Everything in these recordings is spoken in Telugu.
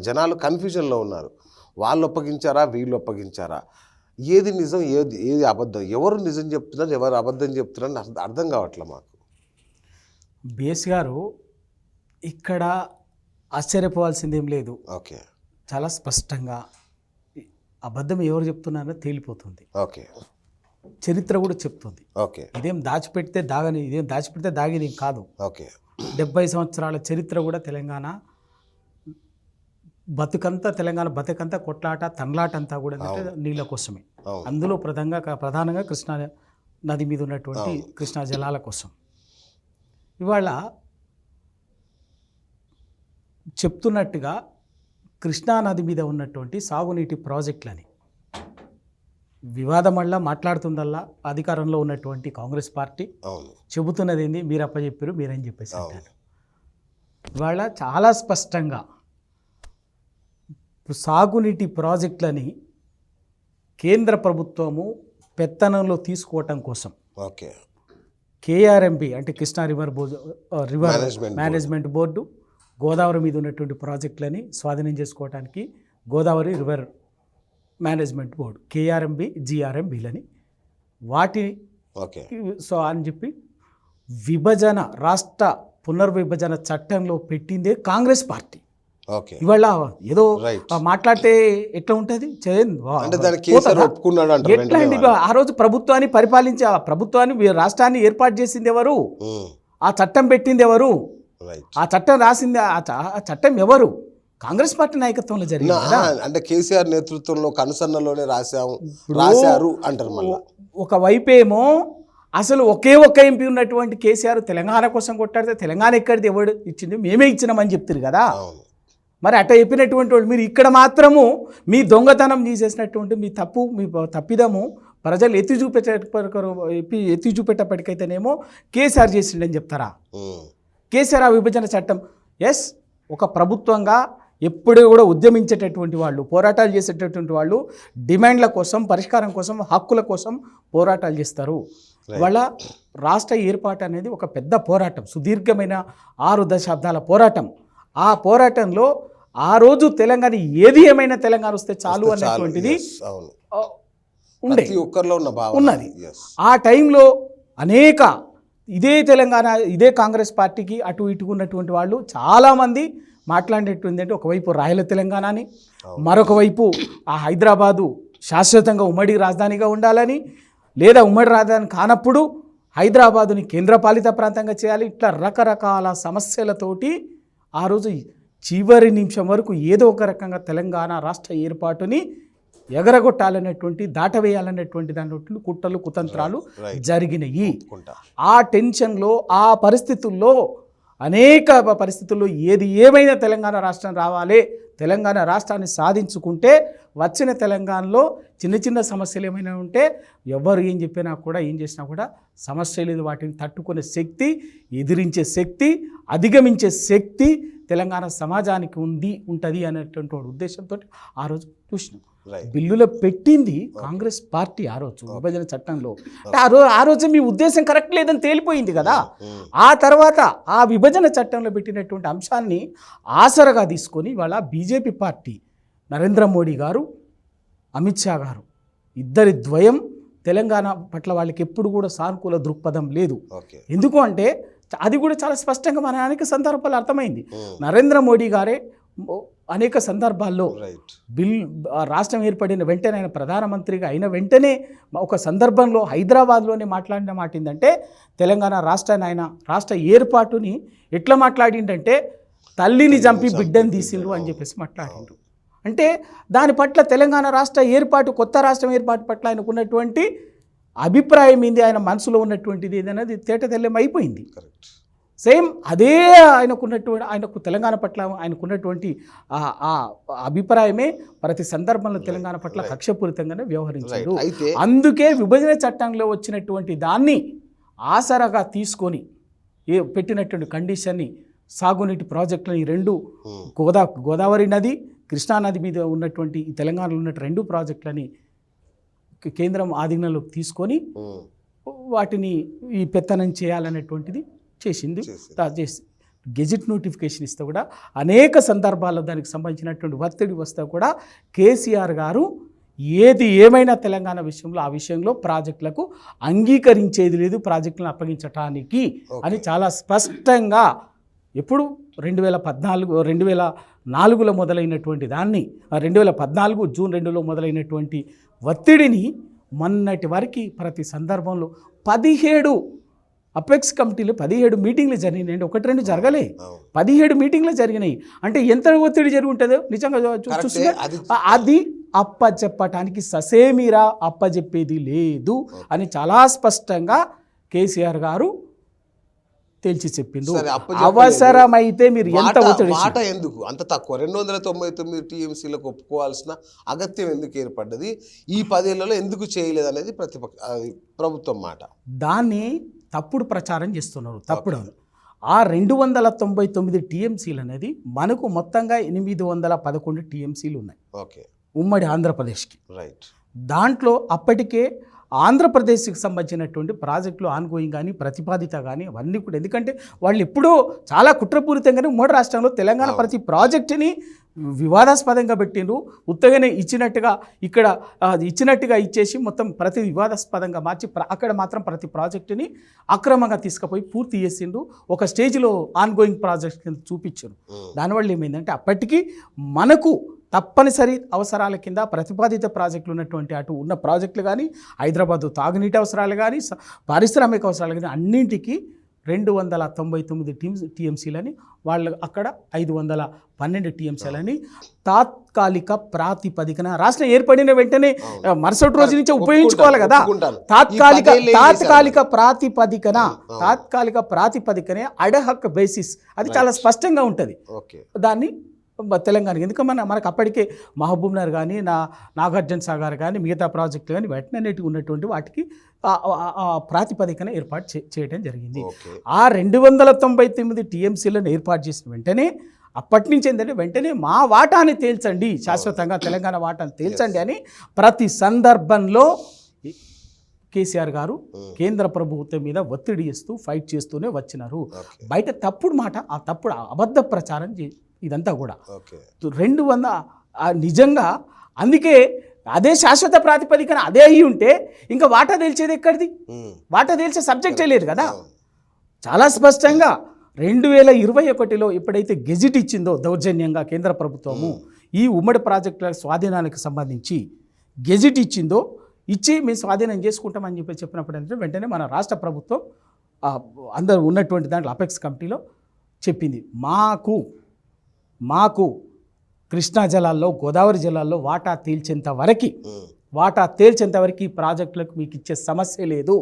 జనాలు కన్ఫ్యూజన్లో ఉన్నారు. వాళ్ళు ఒప్పగించారా, వీళ్ళు ఒప్పగించారా, ఏది నిజం, ఏది అబద్ధం, ఎవరు నిజం చెప్తున్నారు, ఎవరు అబద్ధం చెప్తున్నారు అర్థం కావట్లే మాకు. బేస్ గారు ఇక్కడ ఆశ్చర్యపోవాల్సిందేం లేదు. ఓకే, చాలా స్పష్టంగా అబద్ధం ఎవరు చెప్తున్నారో తేలిపోతుంది. ఓకే, చరిత్ర కూడా చెప్తుంది. ఓకే, ఇదేం దాచిపెడితే దాగేది కాదు. ఓకే, 70 సంవత్సరాల చరిత్ర కూడా తెలంగాణ బతుకంతా కొట్లాట తన్లాట అంతా కూడా ఏంటంటే నీళ్ళ కోసమే. అందులో ప్రధానంగా కృష్ణా నది మీద ఉన్నటువంటి కృష్ణా జలాల కోసం. ఇవాళ చెప్తున్నట్టుగా కృష్ణా నది మీద ఉన్నటువంటి సాగునీటి ప్రాజెక్టులని వివాదం వల్ల మాట్లాడుతుందల్లా అధికారంలో ఉన్నటువంటి కాంగ్రెస్ పార్టీ చెబుతున్నది ఏంది, మీరు అప్పచెప్పారు మీరేం చెప్పేసి అంటారు. ఇవాళ చాలా స్పష్టంగా సాగునీటి ప్రాజెక్టులని కేంద్ర ప్రభుత్వము పెత్తనంలో తీసుకోవటం కోసం కేఆర్ఎంబి అంటే Krishna river management board Godavari మీద ఉన్నటువంటి ప్రాజెక్టులని స్వాధీనం చేసుకోవడానికి Godavari river management board KRMB జిఆర్ఎంబిలని వాటి అని చెప్పి రాష్ట్ర పునర్విభజన చట్టంలో పెట్టిందే కాంగ్రెస్ పార్టీ. ఇవాళ ఏదో మాట్లాడితే ఎట్లా ఉంటుంది, ఎట్లా అండి? ఆ రోజు ప్రభుత్వాన్ని పరిపాలించే ప్రభుత్వాన్ని రాష్ట్రాన్ని ఏర్పాటు చేసింది ఎవరు, ఆ చట్టం పెట్టింది ఎవరు, ఆ చట్టం రాసింది ఆ చట్టం ఎవరు? కాంగ్రెస్ పార్టీ నాయకత్వంలో జరిగింది. అంటే కేసీఆర్ నేతృత్వంలో కనుసన్నలోనే రాశారు అంటారు. మళ్ళీ ఒకవైపేమో అసలు ఒకే ఎంపీ ఉన్నటువంటి కేసీఆర్ తెలంగాణ కోసం కొట్టాడితే తెలంగాణ ఎక్కడిది ఎవడు ఇచ్చింది, మేమే ఇచ్చినామని చెప్తారు కదా. మరి అట్లా చెప్పినటువంటి వాళ్ళు మీరు ఇక్కడ మాత్రము మీ దొంగతనం చేసేసినటువంటి మీ తప్పిదము ప్రజలు ఎత్తి చూపెట్టప్పటికైతేనేమో కేసీఆర్ చేసిండని చెప్తారా? కేసీఆర్ ఆ విభజన చట్టం ఒక ప్రభుత్వంగా ఎప్పుడు కూడా ఉద్యమించేటటువంటి వాళ్ళు, పోరాటాలు చేసేటటువంటి వాళ్ళు డిమాండ్ల కోసం, పరిష్కారం కోసం, హక్కుల కోసం పోరాటాలు చేస్తారు. వాళ్ళ రాష్ట్ర ఏర్పాటు అనేది ఒక పెద్ద పోరాటం, సుదీర్ఘమైన 6 దశాబ్దాల పోరాటం. ఆ పోరాటంలో ఆ రోజు తెలంగాణ ఏమైనా తెలంగాణ వస్తే చాలు అన్నటువంటిది ఉన్నది. ఆ టైంలో అనేక ఇదే కాంగ్రెస్ పార్టీకి అటు ఇటు ఉన్నటువంటి వాళ్ళు చాలామంది మాట్లాడేటువంటి అంటే ఒకవైపు రాయల తెలంగాణని, మరొక వైపు ఆ హైదరాబాదు శాశ్వతంగా ఉమ్మడి రాజధానిగా ఉండాలని, లేదా ఉమ్మడి రాజధాని కానప్పుడు హైదరాబాదుని కేంద్రపాలిత ప్రాంతంగా చేయాలి. ఇట్లా రకరకాల సమస్యలతోటి ఆ రోజు చివరి నిమిషం వరకు ఏదో ఒక రకంగా తెలంగాణ రాష్ట్ర ఏర్పాటుని ఎగరగొట్టాలనేటువంటి, దాటవేయాలనేటువంటి దాంట్లో కుట్రలు కుతంత్రాలు జరిగినాయి. ఆ టెన్షన్లో, ఆ పరిస్థితుల్లో, అనేక పరిస్థితుల్లో ఏమైనా తెలంగాణ రాష్ట్రం రావాలి, తెలంగాణ రాష్ట్రాన్ని సాధించుకుంటే వచ్చిన తెలంగాణలో చిన్న సమస్యలు ఏమైనా ఉంటే ఎవరు ఏం చెప్పినా కూడా, ఏం చేసినా కూడా సమస్య లేదు, వాటిని తట్టుకునే శక్తి, ఎదిరించే శక్తి, అధిగమించే శక్తి తెలంగాణ సమాజానికి ఉంటుంది అనేటువంటి ఉద్దేశంతో ఆ రోజు చూసినాం. బిల్లులో పెట్టింది కాంగ్రెస్ పార్టీ. ఆ రోజు విభజన చట్టంలో ఆ రోజు మీ ఉద్దేశం కరెక్ట్ లేదని తేలిపోయింది కదా. ఆ తర్వాత ఆ విభజన చట్టంలో పెట్టినటువంటి అంశాన్ని ఆసరగా తీసుకొని ఇవాళ బీజేపీ పార్టీ, నరేంద్ర మోడీ గారు, అమిత్ షా గారు, ఇద్దరి ద్వయం తెలంగాణ పట్ల వాళ్ళకి ఎప్పుడు కూడా సానుకూల దృక్పథం లేదు. ఎందుకు అంటే అది కూడా చాలా స్పష్టంగా మన అనేక సందర్భాలు అర్థమైంది. నరేంద్ర మోడీ గారే అనేక సందర్భాల్లో రాష్ట్రం ఏర్పడిన వెంటనే, ఆయన ప్రధానమంత్రిగా అయిన వెంటనే ఒక సందర్భంలో హైదరాబాద్లోనే మాట్లాడిన మాట ఏంటంటే, తెలంగాణ రాష్ట్ర ఏర్పాటుని ఎట్లా మాట్లాడిండంటే తల్లిని చంపి బిడ్డని తీసిండ్రు అని చెప్పేసి మాట్లాడిండ్రు. అంటే దాని పట్ల తెలంగాణ రాష్ట్ర ఏర్పాటు, కొత్త రాష్ట్రం ఏర్పాటు పట్ల ఆయనకున్నటువంటి అభిప్రాయం ఏంది, ఆయన మనసులో ఉన్నటువంటిది ఏదన్నది తేటతెల్లం అయిపోయింది. సేమ్ అదే ఆయనకు తెలంగాణ పట్ల ఆయనకున్నటువంటి ఆ అభిప్రాయమే ప్రతి సందర్భంలో తెలంగాణ పట్ల కక్షపూరితంగానే వ్యవహరించారు. అందుకే విభజన చట్టంలో వచ్చినటువంటి దాన్ని ఆసరాగా తీసుకొని పెట్టినటువంటి కండిషన్ని, సాగునీటి ప్రాజెక్టులని, 2 గోదావరి నది, కృష్ణా నది మీద ఉన్నటువంటి తెలంగాణలో ఉన్న 2 ప్రాజెక్టులని కేంద్రం ఆధీనంలోకి తీసుకొని వాటిని ఈ పెత్తనం చేయాలనేటువంటిది చేసింది. గెజిట్ నోటిఫికేషన్ ఇస్తే కూడా అనేక సందర్భాల్లో దానికి సంబంధించినటువంటి ఒత్తిడి వస్తే కూడా కేసీఆర్ గారు ఏది ఏమైనా తెలంగాణ విషయంలో ఆ విషయంలో ప్రాజెక్టులకు అంగీకరించేది లేదు, ప్రాజెక్టులను అప్పగించటానికి అని చాలా స్పష్టంగా ఎప్పుడు 2014లో మొదలైనటువంటి దాన్ని 2014 జూన్ 2లో మొదలైనటువంటి ఒత్తిడిని మొన్నటి వరకు ప్రతి సందర్భంలో 17 అపెక్స్ కమిటీలు 17 మీటింగ్లు జరిగినాయండి, 1-2 జరగలే, 17 మీటింగ్లు జరిగినాయి. అంటే ఎంత ఒత్తిడి జరిగి ఉంటుందో నిజంగా చూస్తే అది అప్పచెప్పటానికి ససేమిరా అప్పచెప్పేది లేదు అని చాలా స్పష్టంగా కేసీఆర్ గారు తేల్చి చెప్పిండు. అవసరమైతే మీరు ఎంత ఒత్తిడి మాట ఎందుకు అంత తక్కువ 299 టీఎంసీలకు ఒప్పుకోవాల్సిన అగత్యం ఎందుకు ఏర్పడ్డది, ఈ 10 ఏళ్లలో ఎందుకు చేయలేదు అనేది ప్రభుత్వం మాట. దాన్ని తప్పుడు ప్రచారం చేస్తున్నారు, తప్పుడు. ఆ 299 టీఎంసీలు అనేది మనకు మొత్తంగా 811 టీఎంసీలు ఉన్నాయి ఓకే ఉమ్మడి ఆంధ్రప్రదేశ్కి. రైట్. దాంట్లో అప్పటికే ఆంధ్రప్రదేశ్కి సంబంధించినటువంటి ప్రాజెక్టులు ఆన్గోయింగ్ కానీ ప్రతిపాదిత కానీ అవన్నీ కూడా, ఎందుకంటే వాళ్ళు ఎప్పుడూ చాలా కుట్రపూరితంగానే ఉమ్మడి రాష్ట్రంలో తెలంగాణ ప్రతి ప్రాజెక్టుని వివాదాస్పదంగా పెట్టిండ్రు. ఉత్తగానే ఇచ్చినట్టుగా ఇక్కడ ఇచ్చినట్టుగా ఇచ్చేసి మొత్తం ప్రతి వివాదాస్పదంగా మార్చి అక్కడ మాత్రం ప్రతి ప్రాజెక్టుని అక్రమంగా తీసుకుపోయి పూర్తి చేసిండు. ఒక స్టేజ్లో ఆన్గోయింగ్ ప్రాజెక్ట్ కింద చూపించారు. దానివల్ల ఏమైందంటే అప్పటికీ మనకు తప్పనిసరి అవసరాల కింద ప్రతిపాదిత ప్రాజెక్టులు ఉన్నటువంటి అటు ఉన్న ప్రాజెక్టులు కానీ హైదరాబాదు తాగునీటి అవసరాలు కానీ పారిశ్రామిక అవసరాలు కానీ అన్నింటికి 299 టీఎంసీలని వాళ్ళు అక్కడ 512 టీఎంసీలని తాత్కాలిక ప్రాతిపదికన రాష్ట్రం ఏర్పడిన వెంటనే మరుసటి రోజు నుంచే ఉపయోగించుకోవాలి కదా. తాత్కాలిక ప్రాతిపదికనే అడహక్ బేసిస్, అది చాలా స్పష్టంగా ఉంటుంది దాన్ని తెలంగాణకి. ఎందుకంటే మనకు అప్పటికే మహబూబ్నగర్ కానీ నాగార్జున సాగర్ కానీ మిగతా ప్రాజెక్టులు కానీ వాటినన్నిటికీ ఉన్నటువంటి వాటికి ప్రాతిపదికన ఏర్పాటు చేయడం జరిగింది. ఆ 299 టీఎంసీలను ఏర్పాటు చేసిన వెంటనే అప్పటి నుంచి ఏంటంటే వెంటనే మా వాటాని తేల్చండి, శాశ్వతంగా తెలంగాణ వాటాని తేల్చండి అని ప్రతి సందర్భంలో కేసీఆర్ గారు కేంద్ర ప్రభుత్వం మీద ఒత్తిడి చేస్తూ ఫైట్ చేస్తూనే వచ్చినారు. బయట తప్పుడు మాట, ఆ తప్పుడు అబద్ధ ప్రచారం ఇదంతా కూడా 200 నిజంగా. అందుకే అదే శాశ్వత ప్రాతిపదికన అదే అయ్యి ఉంటే ఇంకా వాటా తేల్చేది ఎక్కడిది, వాటా తేల్చే సబ్జెక్టే లేదు కదా. చాలా స్పష్టంగా 2021లో ఎప్పుడైతే గెజిట్ ఇచ్చిందో దౌర్జన్యంగా కేంద్ర ప్రభుత్వము ఈ ఉమ్మడి ప్రాజెక్టుల స్వాధీనానికి సంబంధించి గెజిట్ ఇచ్చిందో, ఇచ్చి మేము స్వాధీనం చేసుకుంటామని చెప్పినప్పుడు అంటే వెంటనే మన రాష్ట్ర ప్రభుత్వం అందరూ ఉన్నటువంటి దాంట్లో అపెక్స్ కమిటీలో చెప్పింది, మాకు కృష్ణా జలాల్లో గోదావరి జలాల్లో వాటా తేల్చేంత వరకు ఈ ప్రాజెక్టులకు మీకు ఇచ్చే సమస్య లేదు.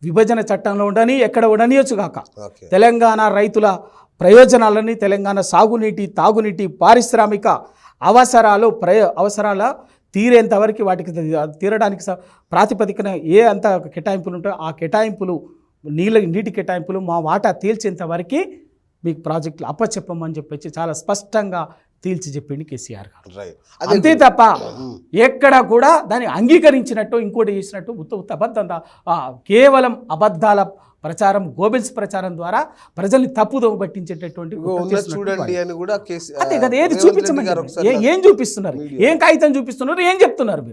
విభజన చట్టంలో ఉండని ఎక్కడ ఉండనియొచ్చు కాక తెలంగాణ రైతుల ప్రయోజనాలని, తెలంగాణ సాగునీటి తాగునీటి పారిశ్రామిక అవసరాల తీరేంత వరకు వాటికి తీరడానికి ప్రాతిపదికన ఏ అంత కేటాయింపులు ఉంటాయో ఆ కేటాయింపులు నీటి కేటాయింపులు మా వాటా తేల్చేంత వరకు మీకు ప్రాజెక్టులు అప్పచెప్పమని చెప్పి చాలా స్పష్టంగా తేల్చి చెప్పింది కేసీఆర్ గారు. అంతే తప్ప ఎక్కడ కూడా దాన్ని అంగీకరించినట్టు ఇంకోటి చేసినట్టు అబద్ధం, కేవలం అబద్ధాల ప్రచారం, గోబెల్స్ ప్రచారం ద్వారా ప్రజల్ని తప్పుదో పట్టించేటటువంటి చూడండి అని కూడా అదే కదా. ఏది చూపించమని ఏం చూపిస్తున్నారు, ఏం కాగితం చూపిస్తున్నారు, ఏం చెప్తున్నారు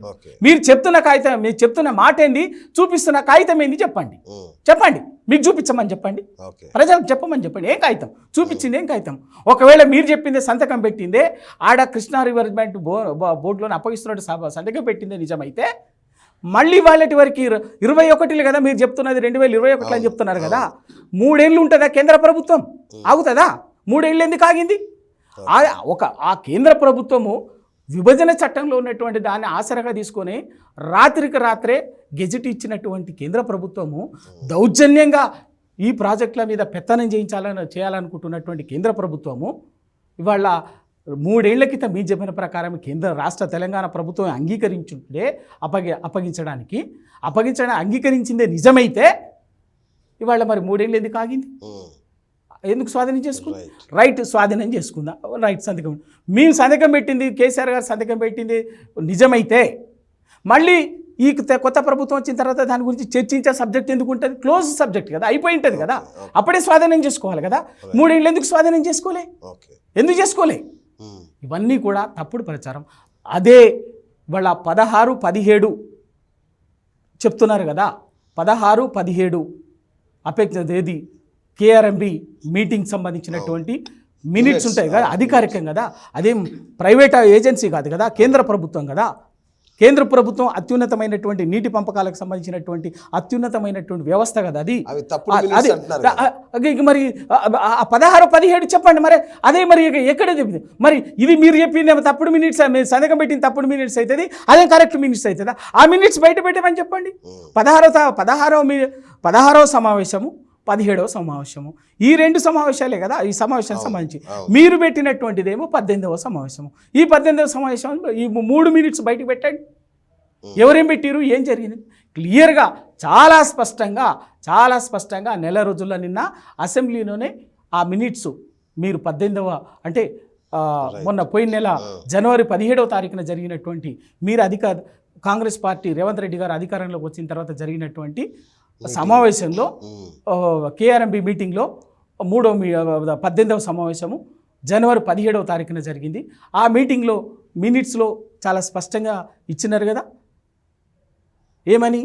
మీరు చెప్తున్న కాగితం, మీరు చెప్తున్న మాట ఏంది, చూపిస్తున్న కాగితం ఏంది చెప్పండి, మీకు చూపించమని చెప్పండి, ప్రజలకు చెప్పమని చెప్పండి. ఏం కాగితం చూపించింది, ఏం కాగితం? ఒకవేళ మీరు చెప్పిందే సంతకం పెట్టిందే ఆడ కృష్ణా రివర్ బ్యాంక్ బోర్డులోనే అప్పగిస్తున్నట్టు సంతకం పెట్టిందే నిజమైతే మళ్ళీ వాళ్ళటి వరకు 21 కదా మీరు చెప్తున్నది, 2021 అని చెప్తున్నారు కదా. 3 ఏళ్ళు ఉంటుందా కేంద్ర ప్రభుత్వం? ఆగుతుందా? 3 ఏళ్ళు ఎందుకు ఆగింది? ఆ కేంద్ర ప్రభుత్వము విభజన చట్టంలో ఉన్నటువంటి దాన్ని ఆసరగా తీసుకొని రాత్రికి రాత్రే గెజిట్ ఇచ్చినటువంటి కేంద్ర ప్రభుత్వము దౌర్జన్యంగా ఈ ప్రాజెక్టుల మీద పెత్తనం చేయాలనుకుంటున్నటువంటి కేంద్ర ప్రభుత్వము ఇవాళ 3 ఏళ్ల క్రితం మీ చెప్పిన ప్రకారం రాష్ట్ర తెలంగాణ ప్రభుత్వం అంగీకరించుంటే అప్పగించడానికి అంగీకరించిందే నిజమైతే ఇవాళ మరి 3 ఏళ్ళు ఎందుకు ఆగింది? ఎందుకు స్వాధీనం చేసుకుందాం? రైట్, స్వాధీనం చేసుకుందాం, రైట్. సంతకం మేము సంతకం పెట్టింది, కేసీఆర్ గారు సంతకం పెట్టింది నిజమైతే మళ్ళీ కొత్త ప్రభుత్వం వచ్చిన తర్వాత దాని గురించి చర్చించే సబ్జెక్ట్ ఎందుకు ఉంటుంది? క్లోజ్ సబ్జెక్ట్ కదా, అయిపోయి ఉంటుంది కదా, అప్పుడే స్వాధీనం చేసుకోవాలి కదా. 3 ఏళ్ళు ఎందుకు స్వాధీనం చేసుకోలే? ఎందుకు చేసుకోలే? ఇవన్నీ కూడా తప్పుడు ప్రచారం. అదే వాళ్ళ 16, 17 చెప్తున్నారు కదా, 16, 17 అపేక్ష ఏది కేఆర్ఎంబి మీటింగ్ సంబంధించినటువంటి మినిట్స్ ఉంటాయి కదా, అధికారికం కదా, అదేం ప్రైవేట్ ఏజెన్సీ కాదు కదా, కేంద్ర ప్రభుత్వం కదా. కేంద్ర ప్రభుత్వం అత్యున్నతమైనటువంటి నీటి పంపకాలకు సంబంధించినటువంటి అత్యున్నతమైనటువంటి వ్యవస్థ కదా అది. అది మరి 16, 17 చెప్పండి మరి. అదే మరి ఎక్కడ చెప్పింది మరి? ఇది మీరు చెప్పింది తప్పుడు మినిట్స్, సంతకం పెట్టిన తప్పుడు మినిట్స్ అవుతుంది, అదే కరెక్ట్ మినిట్స్ అవుతుందా? ఆ మినిట్స్ బయట పెట్టమని చెప్పండి. 16వ సమావేశము, 17వ సమావేశము, ఈ 2 సమావేశాలే కదా ఈ సమావేశానికి సంబంధించి. మీరు పెట్టినటువంటిదేమో 18వ సమావేశము. ఈ 18వ సమావేశం ఈ 3 మినిట్స్ బయటకు పెట్టండి. ఎవరేం పెట్టారు, ఏం జరిగింది క్లియర్గా చాలా స్పష్టంగా నెల రోజుల్లో నిన్న అసెంబ్లీలోనే ఆ మినిట్స్ మీరు 18వ అంటే మొన్న పోయిన నెల జనవరి 17వ తారీఖున జరిగినటువంటి మీరు కాంగ్రెస్ పార్టీ రేవంత్ రెడ్డి గారు అధికారంలోకి వచ్చిన తర్వాత జరిగినటువంటి సమావేశంలో కేఆర్ఎంబి మీటింగ్లో 18వ సమావేశము జనవరి 17వ తారీఖున జరిగింది. ఆ మీటింగ్లో మినిట్స్లో చాలా స్పష్టంగా ఇచ్చినారు కదా, ఏమని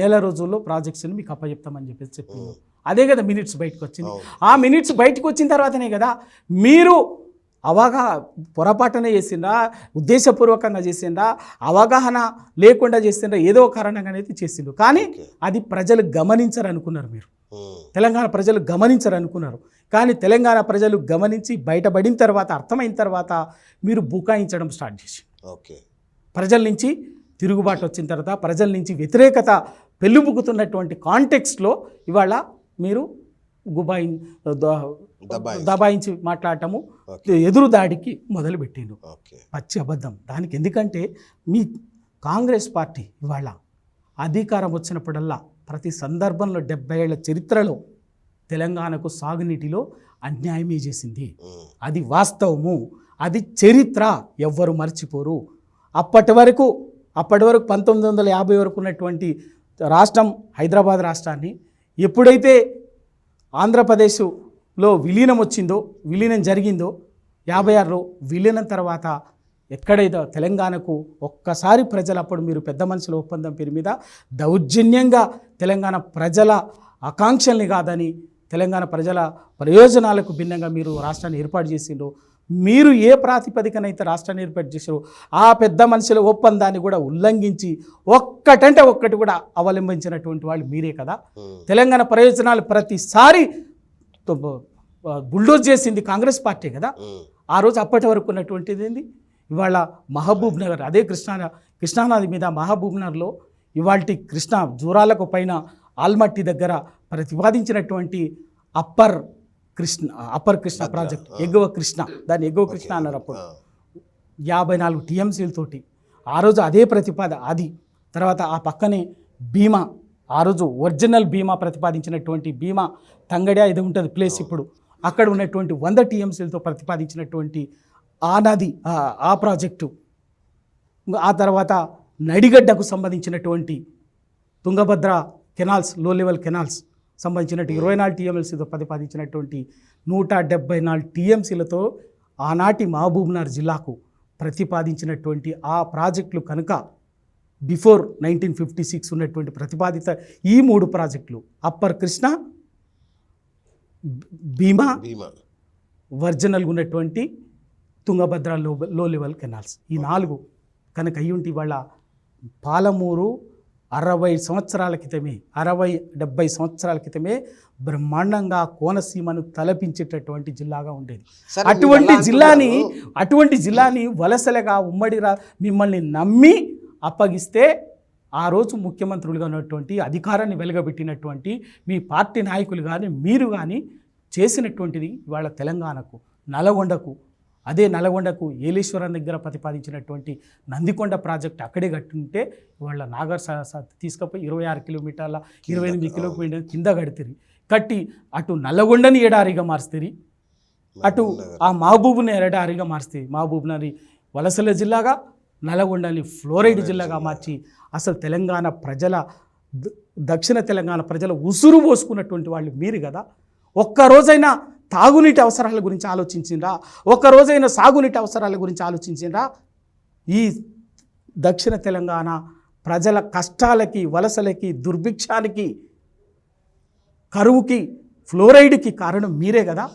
నెల రోజుల్లో ప్రాజెక్ట్స్ని మీకు అప్పచెప్తామని చెప్పేసి చెప్పింది. అదే కదా మినిట్స్ బయటకు వచ్చింది. ఆ మినిట్స్ బయటకు వచ్చిన తర్వాతనే కదా మీరు పొరపాటున చేసిందా, ఉద్దేశపూర్వకంగా చేసిందా, అవగాహన లేకుండా చేసిందా, ఏదో కారణంగా అయితే చేసిండు. కానీ అది ప్రజలు గమనించరు అనుకున్నారు మీరు, తెలంగాణ ప్రజలు గమనించరు అనుకున్నారు. కానీ తెలంగాణ ప్రజలు గమనించి బయటపడిన తర్వాత, అర్థమైన తర్వాత మీరు బుకాయించడం స్టార్ట్ చేసి ప్రజల నుంచి తిరుగుబాటు వచ్చిన తర్వాత, ప్రజల నుంచి వ్యతిరేకత పెళ్ళుబుకుతున్నటువంటి కాంటెక్స్ట్లో ఇవాళ మీరు దబాయించి మాట్లాడటము, ఎదురు దాడికి మొదలుపెట్టిండు. పచ్చి అబద్ధం దానికి. ఎందుకంటే మీ కాంగ్రెస్ పార్టీ ఇవాళ అధికారం వచ్చినప్పుడల్లా ప్రతి సందర్భంలో 70 ఏళ్ల చరిత్రలో తెలంగాణకు సాగునీటిలో అన్యాయమే చేసింది. అది వాస్తవము, అది చరిత్ర, ఎవ్వరు మర్చిపోరు. అప్పటి వరకు 1950 వరకు ఉన్నటువంటి రాష్ట్రం హైదరాబాద్ రాష్ట్రాన్ని ఎప్పుడైతే ఆంధ్రప్రదేశ్లో విలీనం జరిగిందో 56లో విలీనం తర్వాత ఎక్కడైతే తెలంగాణకు ఒక్కసారి ప్రజలు అప్పుడు మీరు పెద్ద మనుషుల ఒప్పందం పేరు మీద దౌర్జన్యంగా తెలంగాణ ప్రజల ఆకాంక్షల్ని కాదని తెలంగాణ ప్రజల ప్రయోజనాలకు భిన్నంగా మీరు రాష్ట్రాన్ని ఏర్పాటు చేసిండ్రో, మీరు ఏ ప్రాతిపదికనైతే రాష్ట్రాన్ని ఏర్పాటు చేశారో ఆ పెద్ద మనుషుల ఒప్పందాన్ని కూడా ఉల్లంఘించి ఒక్కటంటే ఒక్కటి కూడా అవలంబించినటువంటి వాళ్ళు మీరే కదా. తెలంగాణ ప్రయోజనాలు ప్రతిసారి బుల్డోజ్ చేసింది కాంగ్రెస్ పార్టీ కదా. ఆ రోజు అప్పటి వరకు ఉన్నటువంటిది ఏంది, ఇవాళ మహబూబ్ నగర్, అదే కృష్ణానది మీద మహబూబ్ నగర్లో ఇవాళ జూరాలకు పైన ఆల్మట్టి దగ్గర ప్రతిపాదించినటువంటి అప్పర్ కృష్ణ ప్రాజెక్ట్, ఎగువ కృష్ణ, దాన్ని ఎగువ కృష్ణ అన్నారు. అప్పుడు 54 టీఎంసీలతోటి ఆ రోజు అదే అది. తర్వాత ఆ పక్కనే భీమా, ఆ రోజు ఒరిజినల్ భీమా ప్రతిపాదించినటువంటి భీమా తంగడియా ఇది ఉంటుంది ప్లేస్, ఇప్పుడు అక్కడ ఉన్నటువంటి 100 టీఎంసీలతో ప్రతిపాదించినటువంటి ఆ నది, ఆ ప్రాజెక్టు. ఆ తర్వాత నడిగడ్డకు సంబంధించినటువంటి తుంగభద్ర కెనాల్స్, లో లెవెల్ కెనాల్స్ సంబంధించినట్టు 24 టీఎంసీతో ప్రతిపాదించినటువంటి 174 టీఎంసీలతో ఆనాటి మహబూబ్నగర్ జిల్లాకు ప్రతిపాదించినటువంటి ఆ ప్రాజెక్టులు కనుక బిఫోర్ 1956 ఉన్నటువంటి ప్రతిపాదిత ఈ 3 ప్రాజెక్టులు అప్పర్ కృష్ణ, భీమా, ఒరిజినల్గా ఉన్నటువంటి తుంగభద్ర లో లెవెల్ కెనాల్స్, ఈ 4 కనుక అయ్యుంటి వాళ్ళ పాలమూరు 60 సంవత్సరాల క్రితమే, 60-70 సంవత్సరాల క్రితమే బ్రహ్మాండంగా కోనసీమను తలపించేటటువంటి జిల్లాగా ఉండేది. అటువంటి జిల్లాని వలసలుగా ఉమ్మడిగా మిమ్మల్ని నమ్మి అప్పగిస్తే ఆ రోజు ముఖ్యమంత్రులుగా ఉన్నటువంటి అధికారాన్ని వెలగబెట్టినటువంటి మీ పార్టీ నాయకులు కానీ మీరు కానీ చేసినటువంటిది ఇవాళ తెలంగాణకు నల్లగొండకు ఏలేశ్వరం దగ్గర ప్రతిపాదించినటువంటి నందికొండ ప్రాజెక్ట్ అక్కడే కట్టుంటే వాళ్ళ నాగర్ తీసుకుపోయి 26 కిలోమీటర్ల 28 కిలోమీటర్ల కింద కట్టి అటు నల్లగొండని ఎడారిగా మారుస్తుంది, అటు ఆ మహబూబ్ని ఎడారిగా మారుస్తుంది. మహబూబ్నగర్ వలసల జిల్లాగా, నల్గొండని ఫ్లోరైడ్ జిల్లాగా మార్చి అసలు తెలంగాణ ప్రజల దక్షిణ తెలంగాణ ప్రజల ఉసురు పోసుకున్నటువంటి వాళ్ళు మీరు కదా. ఒక్కరోజైనా తాగునీటి అవసరాల గురించి ఆలోచించిండ్రా? ఒక్కరోజైనా సాగునీటి అవసరాల గురించి ఆలోచించిండ్రా? ఈ దక్షిణ తెలంగాణ ప్రజల కష్టాలకి, వలసలకి, దుర్భిక్షానికి, కరువుకి, ఫ్లోరైడ్కి కారణం మీరే కదా.